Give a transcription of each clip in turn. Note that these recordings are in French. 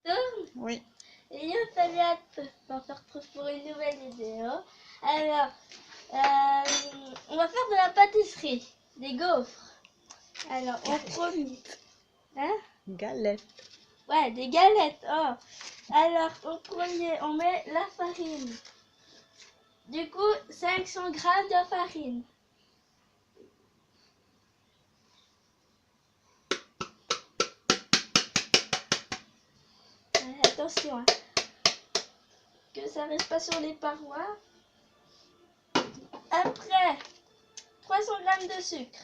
tourne. Oui. Et salut à tous. On se retrouve pour une nouvelle vidéo. Alors, on va faire de la pâtisserie, des gaufres. Alors, on promet. Hein? Galette. Ouais, des galettes. Oh. Alors, au premier, on met la farine. Du coup, 500 grammes de farine. Attention, hein, que ça reste pas sur les parois. Après, 300 grammes de sucre.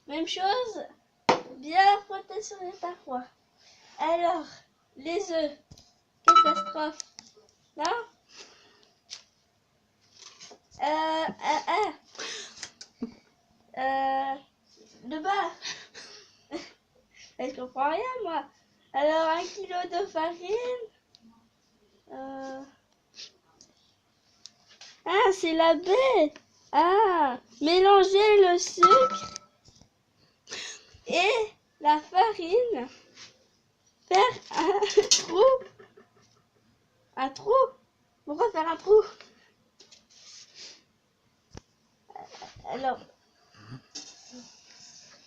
Même chose, bien frotter sur les parois. Alors, les œufs, catastrophe, non? Le beurre. Je comprends rien, moi. Alors, 1 kilo de farine. Ah, c'est la baie. Ah, mélanger le sucre et la farine. Faire un trou. Un trou? Pourquoi faire un trou? Alors,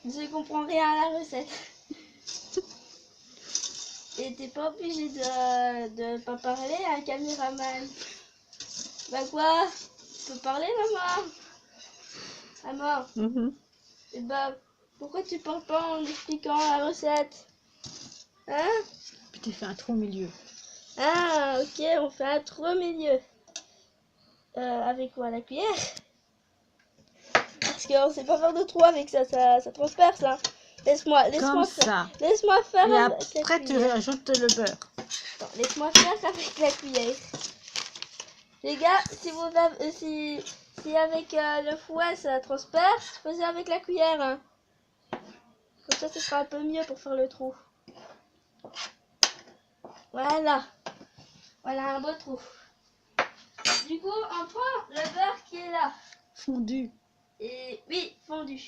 je comprends rien à la recette. Et t'es pas obligé de pas parler à un caméraman. Bah quoi? Tu peux parler, maman? Maman? Et bah, pourquoi tu parles pas en expliquant la recette? Hein? Puis tu fais un trou au milieu. Ah, ok, on fait un trou au milieu. Avec quoi? La cuillère? Parce qu'on sait pas faire de trou avec ça, ça transperce, hein. Laisse-moi Comme faire. ça. Laisse-moi faire Et avec la après, tu cuillère. rajoutes le beurre. Attends, laisse-moi faire avec la cuillère. Les gars, si vous avez, si avec le fouet ça transperce, faisez avec la cuillère, hein. Comme ça, ce sera un peu mieux pour faire le trou. Voilà. Voilà un beau trou. Du coup, on prend le beurre qui est là. Fondu. Et oui, fondu.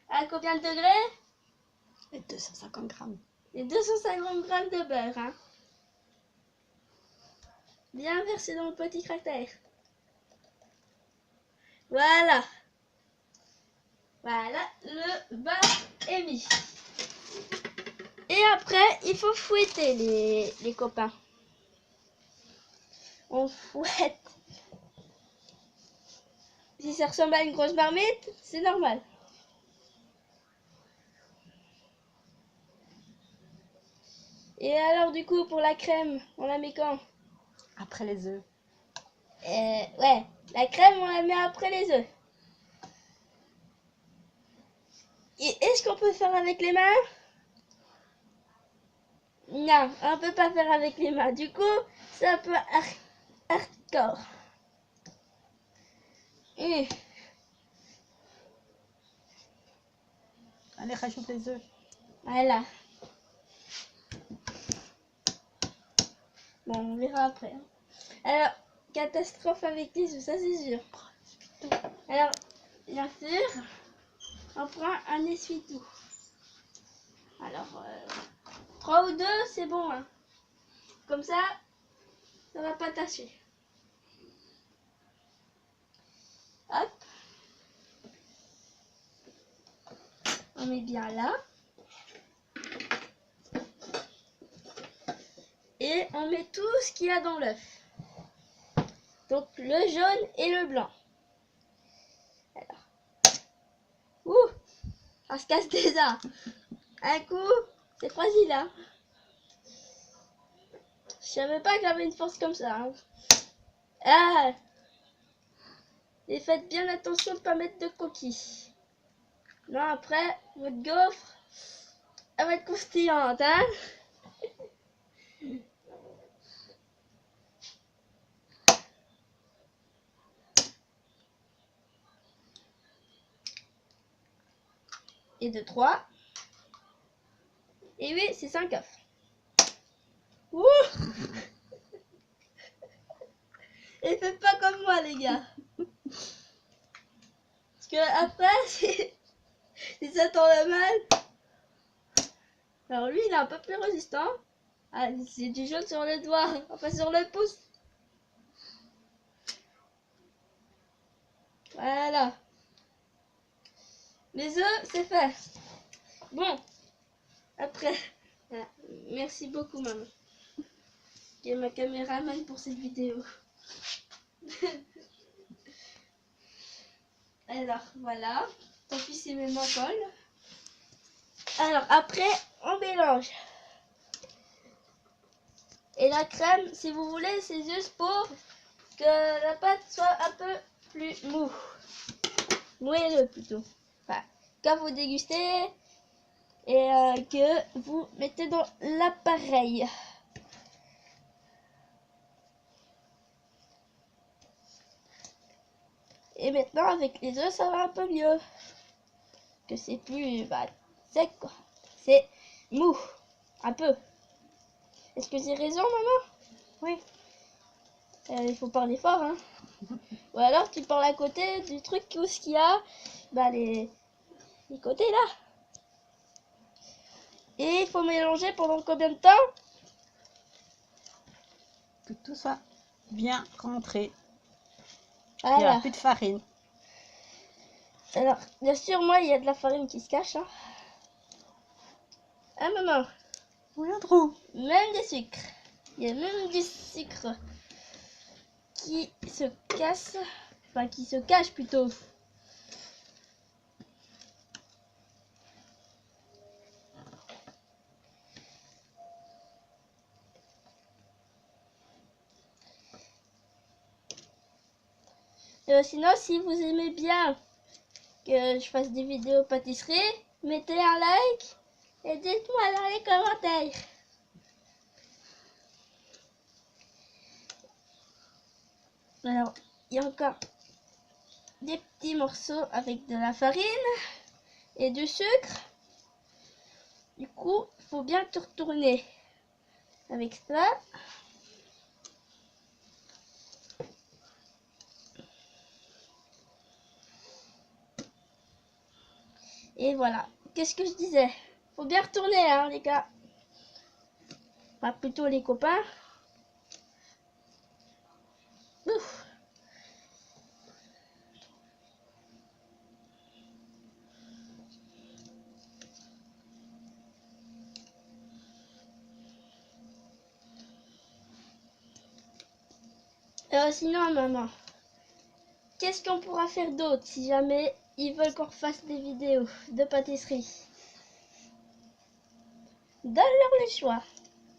À combien de degrés? Et 250 grammes. Et 250 grammes de beurre, hein. Bien versé dans le petit cratère. Voilà. Voilà, le beurre est mis. Et après, il faut fouetter les copains. On fouette. Si ça ressemble à une grosse marmite, c'est normal. Et alors du coup, pour la crème, on la met quand? Après les œufs. Ouais, la crème, on la met après les œufs. Et est-ce qu'on peut faire avec les mains? Non, on peut pas faire avec les mains. Du coup, c'est un peu hardcore. Allez, rajoute les œufs. Voilà. Bon, on verra après. Alors, catastrophe avec les œufs, ça c'est sûr. Alors, bien sûr, on prend un essuie-tout. Alors, 3 ou 2, c'est bon, hein. Comme ça va pas tâcher. Hop. On met bien là. Et on met tout ce qu'il y a dans l'œuf. Donc le jaune et le blanc. Alors. Ouh, on se casse déjà. Un coup, c'est fragile, hein. Je savais pas que j'avais une force comme ça, hein. Ah. Et faites bien attention de ne pas mettre de coquilles. Non, après, votre gaufre, elle va être croustillante, hein. Et de 3. Et oui, c'est 5 œufs. Ouh. Et faites pas comme moi, les gars. Parce que après, si ça tourne mal. Alors lui, il est un peu plus résistant. Ah, c'est du jaune sur le doigt, enfin sur le pouce. Voilà. Les œufs, c'est fait. Bon, après, voilà. Merci beaucoup, maman. Qui est ma caméraman pour cette vidéo. Alors, voilà. Tant pis si mes mains collent. Alors, après, on mélange. Et la crème, si vous voulez, c'est juste pour que la pâte soit un peu plus mou. Moelleux plutôt. Enfin, quand vous dégustez et que vous mettez dans l'appareil. Et maintenant, avec les œufs, ça va un peu mieux. Que c'est plus sec, quoi. C'est mou. Un peu. Est-ce que j'ai raison, maman? Oui. Il faut parler fort, hein. Ou alors, tu parles à côté du truc où ce qu'il y a, les côtés là. Et il faut mélanger pendant combien de temps? Que tout soit bien rentré. Il n'y Voilà. aura plus de farine. Alors, bien sûr, moi, il y a de la farine qui se cache. Hein. Ah, maman. Oui, Andrew. Même des sucres. Il y a même du sucre qui se casse. Enfin, qui se cache plutôt. Sinon, si vous aimez bien que je fasse des vidéos pâtisserie, mettez un like et dites-moi dans les commentaires. Alors, il y a encore des petits morceaux avec de la farine et du sucre. Du coup, il faut bien tout retourner avec ça. Et voilà. Qu'est-ce que je disais? Faut bien retourner, hein, les gars. Enfin, plutôt les copains. Ouf. Sinon, maman, qu'est-ce qu'on pourra faire d'autre si jamais ils veulent qu'on refasse des vidéos de pâtisserie? Donne-leur le choix.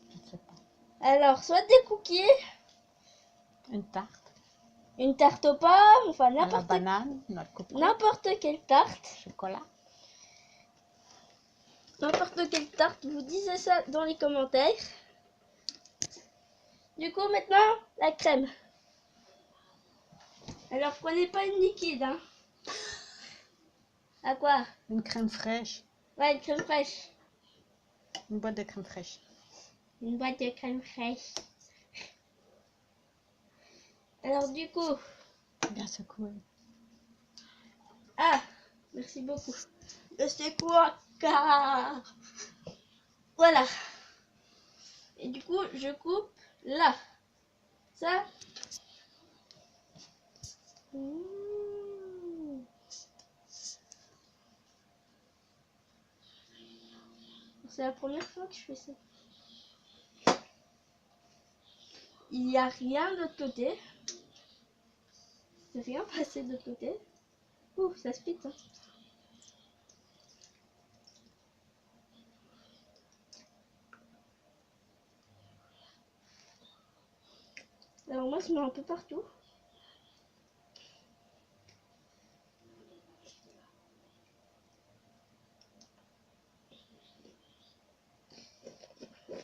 Je ne sais pas. Alors, soit des cookies, Une tarte. une tarte aux pommes, enfin À la n'importe banane, notre coco. quelle tarte. Chocolat. N'importe quelle tarte, vous disiez ça dans les commentaires. Du coup, maintenant, la crème. Alors, prenez pas une liquide, hein. À quoi? Une crème fraîche. Ouais, une crème fraîche. Une boîte de crème fraîche. Une boîte de crème fraîche. Alors, du coup... Bien secoué. Ah, merci beaucoup. C'est quoi? Voilà. Et du coup, je coupe là. Ça. C'est la première fois que je fais ça. Il n'y a rien de l'autre côté. C'est rien passé de l'autre côté. Ouh, ça se pique. Hein. Alors moi, je mets un peu partout.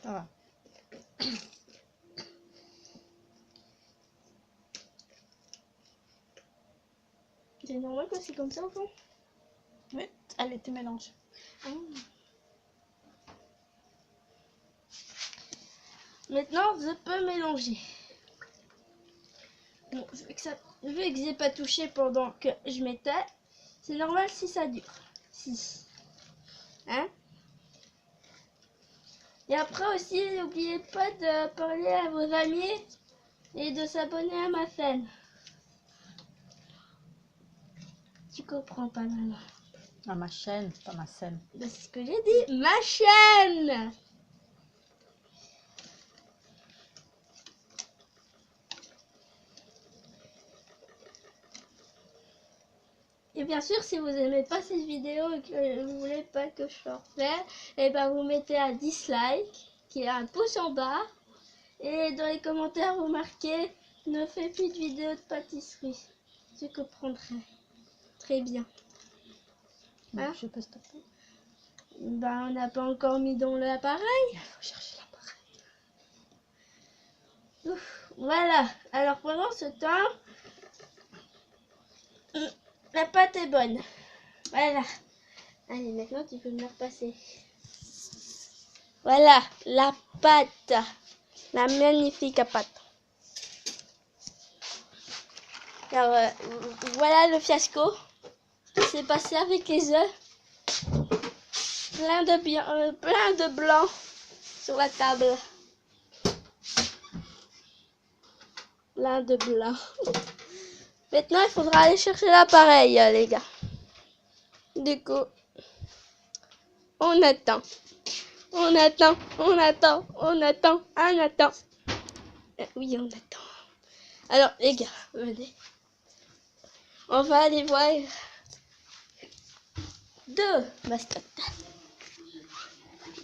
Ça va. C'est normal que c'est comme ça au fond. Oui, allez, tu mélanges. Maintenant, je peux mélanger. Bon, vu que j'ai pas touché pendant que je mettais, c'est normal si ça dure. Si. Hein? Et après aussi, n'oubliez pas de parler à vos amis et de s'abonner à ma chaîne. Tu comprends pas, maman? À ma chaîne, pas ma scène. C'est ce que j'ai dit. Ma chaîne! Et bien sûr, si vous n'aimez pas cette vidéo et que vous voulez pas que je en refasse, et ben vous mettez un dislike, qui est un pouce en bas. Et dans les commentaires, vous marquez « Ne fais plus de vidéos de pâtisserie ». Je comprendrai. Très bien. Hein? Je peux stopper. Ben, on n'a pas encore mis dans l'appareil. Il faut chercher l'appareil. Ouf, voilà. Alors pendant ce temps, la pâte est bonne. Voilà. Allez, maintenant tu peux me la repasser. Voilà, la pâte. La magnifique pâte. Alors, voilà le fiasco qui s'est passé avec les œufs. Plein de blanc sur la table. Plein de blanc. Maintenant, il faudra aller chercher l'appareil, les gars. Du coup, on attend. On attend, on attend, on attend, on attend. Oui, on attend. Alors, les gars, venez. On va aller voir deux mascottes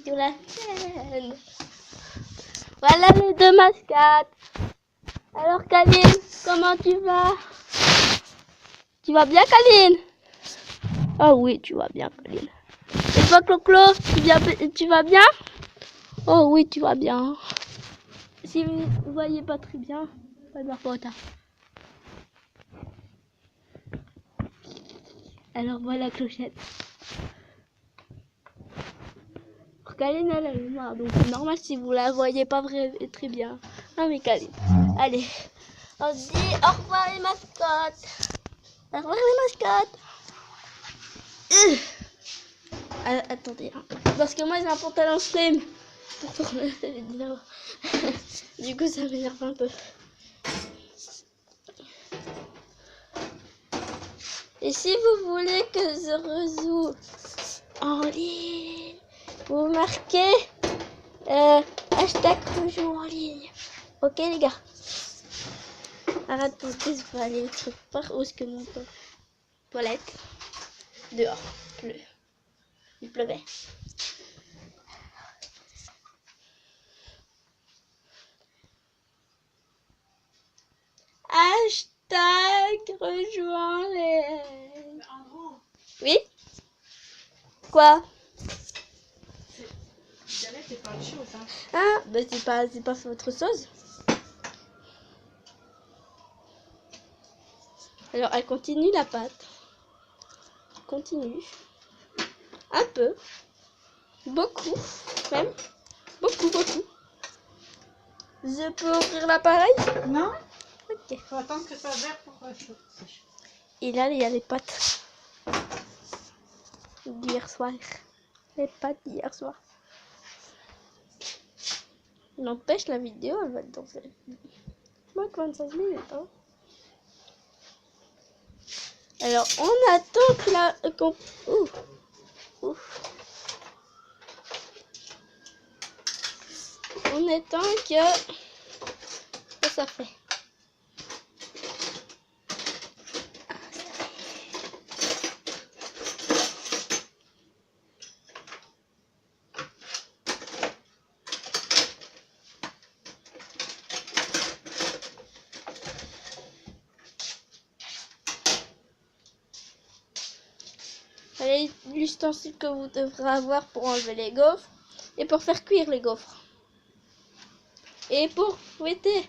de la chaîne. Voilà les deux mascottes. Alors, Kaline, comment tu vas? Tu vas bien, Kaline? Ah oui, tu vas bien, Kaline. Et toi, Clo-Clo, tu vas bien? Oh oui, tu vas bien. Si vous ne voyez pas très bien, pas de ma faute. Alors voilà Clochette. Kaline, elle est noire, donc c'est normal si vous la voyez pas très bien. Ah mais Kaline. Allez, on se dit au revoir les mascottes. Au revoir les mascottes. Attendez, hein. Parce que moi j'ai un pantalon slim pour tourner la vidéo. Du coup ça m'énerve un peu. Et si vous voulez que je rejoue en ligne, vous marquez hashtag rejoue en ligne. Ok les gars. Arrête pour que je vais aller autre part. Où est-ce que mon toilette? Dehors. Il pleuvait. Hashtag rejoins les... Oui? Quoi? C'est pas chaud, ça. Ah, bah c'est pas votre sauce. Alors elle continue la pâte. Continue. Un peu. Beaucoup. Même. Beaucoup. Je peux ouvrir l'appareil? Non? Ok. Faut attendre que ça verre pour chaud. Et là, il y a les pâtes d'hier soir. Les pâtes d'hier soir. N'empêche, la vidéo, elle va être dans moins que 25 minutes. Hein. Alors, on attend que la... On attend que ça fait. L'ustensile que vous devrez avoir pour enlever les gaufres et pour faire cuire les gaufres. Et pour fouetter.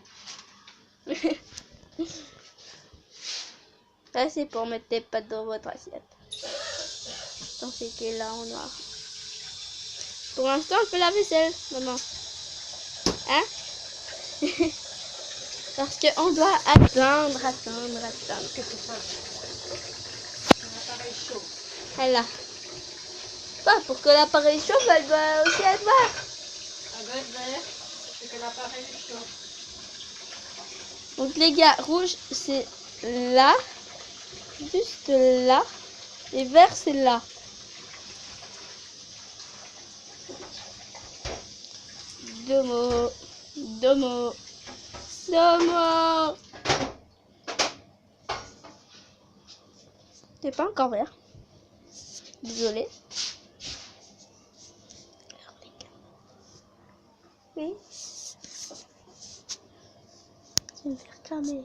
Là, c'est pour mettre des pâtes dans votre assiette. Dans ce qui est là en noir. Pour l'instant, on fait la vaisselle, maman. Hein? Parce qu'on doit attendre. Qu'est-ce que c'est ça? Un appareil chaud. Elle pour que l'appareil chauffe, elle doit aussi être verte. Elle doit être verte, c'est que l'appareil est chaud. Donc les gars, rouge c'est là, juste là, et vert c'est là. Domo, domo, domo. C'est pas encore vert. Désolée. Oui. Je vais me faire cramer.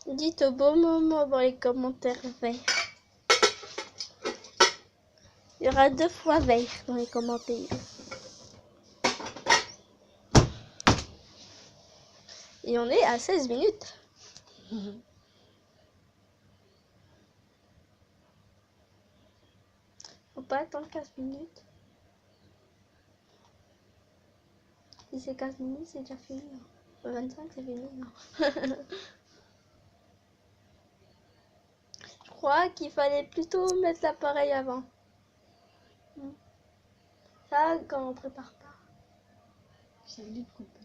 Dites au bon moment dans les commentaires verts. Il y aura 2 fois vert dans les commentaires. Et on est à 16 minutes. Faut pas attendre 15 minutes. Si c'est 15 minutes, c'est déjà fini. 25, c'est fini. Je crois qu'il fallait plutôt mettre l'appareil avant. Ça, quand on prépare pas. Ça veut dire couper.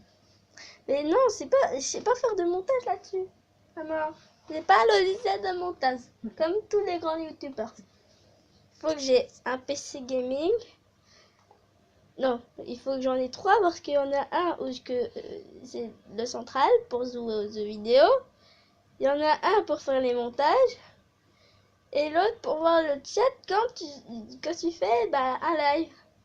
Mais non, je sais pas faire de montage là-dessus. Maman, j'ai pas le logiciel de montage. Comme tous les grands youtubeurs. Faut que j'ai un PC gaming. Non, il faut que j'en ai 3 parce qu'il y en a un où c'est le central pour jouer aux jeux vidéo. Il y en a un pour faire les montages. Et l'autre pour voir le chat quand tu fais un live.